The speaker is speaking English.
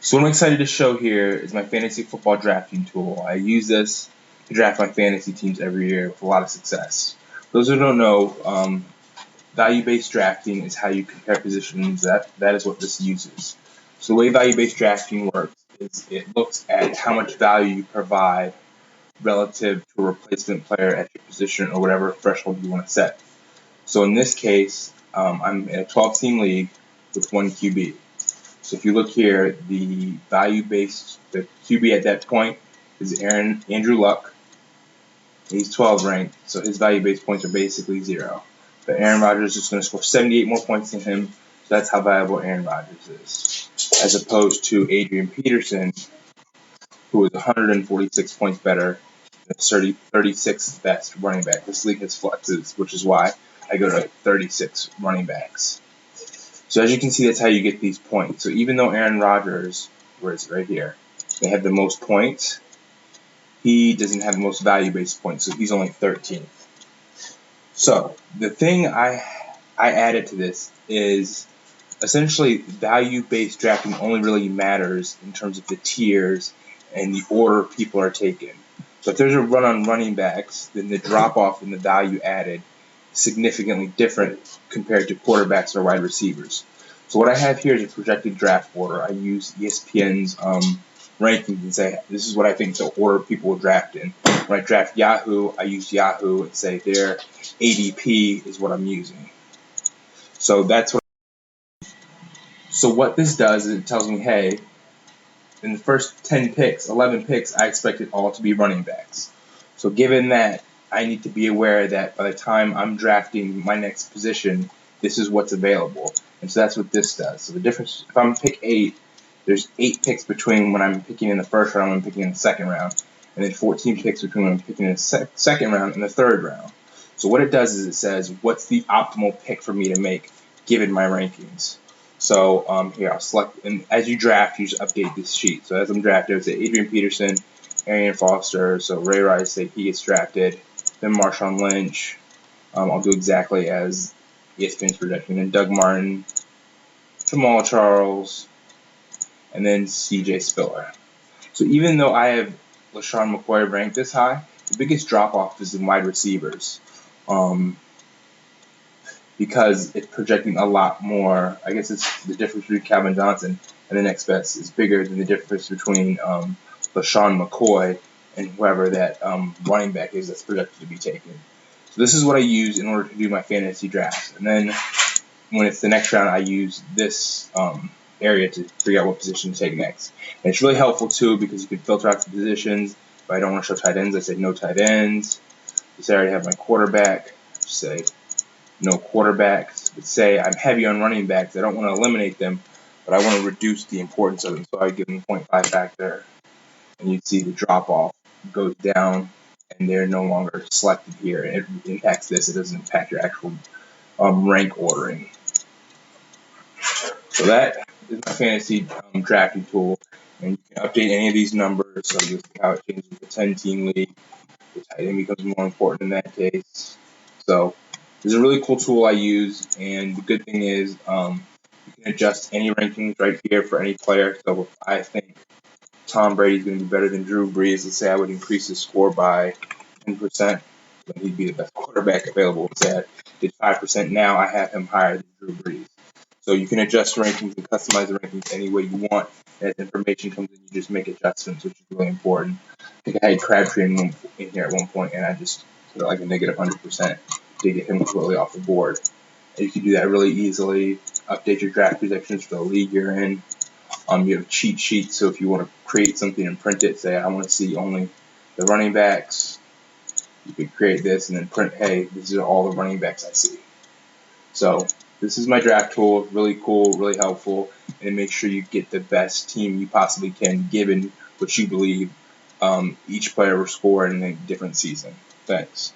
So what I'm excited to show here is my fantasy football drafting tool. I use this to draft my fantasy teams every year with a lot of success. Those who don't know, value-based drafting is how you compare positions. That is what this uses. So the way value-based drafting works is it looks at how much value you provide relative to a replacement player at your position or whatever threshold you want to set. So in this case, I'm in a 12-team league with one QB. So if you look here, the the QB at that point is Andrew Luck. He's 12 ranked, so his value-based points are basically 0. But Aaron Rodgers is going to score 78 more points than him, so that's how valuable Aaron Rodgers is. As opposed to Adrian Peterson, who is 146 points better, the 36th best running back. This league has flexes, which is why I go to 36 running backs. So as you can see, that's how you get these points. So even though Aaron Rodgers, where is it right here, they have the most points, he doesn't have the most value-based points, so he's only 13th. So the thing I added to this is essentially value-based drafting only really matters in terms of the tiers and the order people are taken. So if there's a run on running backs, then the drop-off in the value added is significantly different compared to quarterbacks or wide receivers. So what I have here is a projected draft order. I use ESPN's rankings and say, this is what I think the order people will draft in. When I draft Yahoo, I use Yahoo and say their ADP is what I'm using. So that's what. So what this does is it tells me, hey, in the first 10 picks, 11 picks, I expect it all to be running backs. So given that, I need to be aware that by the time I'm drafting my next position, this is what's available. And so that's what this does. So the difference, if I'm pick 8, there's 8 picks between when I'm picking in the first round and I'm picking in the second round. And then 14 picks between when I'm picking in the second round and the third round. So what it does is it says, what's the optimal pick for me to make given my rankings? So here, I'll select, and as you draft, you just update this sheet. So as I'm drafting, I would say Adrian Peterson, Arian Foster, so Ray Rice, say he gets drafted, then Marshawn Lynch. I'll do exactly as ESPN's projecting. Then Doug Martin, Jamal Charles, and then C.J. Spiller. So even though I have LaShawn McCoy ranked this high, the biggest drop-off is in wide receivers. Because it's projecting a lot more. I guess it's the difference between Calvin Johnson and the next best is bigger than the difference between LaShawn McCoy and whoever that running back is that's projected to be taken. So this is what I use in order to do my fantasy drafts. And then when it's the next round, I use this area to figure out what position to take next. And it's really helpful too because you can filter out the positions. If I don't want to show tight ends, I say no tight ends. If I already have my quarterback, I just say no quarterbacks. But say I'm heavy on running backs. I don't want to eliminate them, but I want to reduce the importance of them. So I give them 0.5 factor, and you see the drop off goes down, and they're no longer selected here. It impacts this. It doesn't impact your actual rank ordering. So that is my fantasy drafting tool, and you can update any of these numbers. So you'll see how it changes the 10-team league. The tight end becomes more important in that case. So this is a really cool tool I use, and the good thing is you can adjust any rankings right here for any player. So if I think Tom Brady is going to be better than Drew Brees, let's say I would increase his score by 10%, then he'd be the best quarterback available. Say I did 5%, now I have him higher than Drew Brees. So you can adjust rankings and customize the rankings any way you want. As information comes in, you just make adjustments, which is really important. I think I had Crabtree in here at one point, and I just put like a negative 100% to get him completely off the board. And you can do that really easily. Update your draft projections for the league you're in. You have cheat sheets, so if you want to create something and print it, say I want to see only the running backs, you could create this and then print, hey, these are all the running backs I see. So this is my draft tool, really cool, really helpful, and make sure you get the best team you possibly can given what you believe each player will score in a different season. Thanks.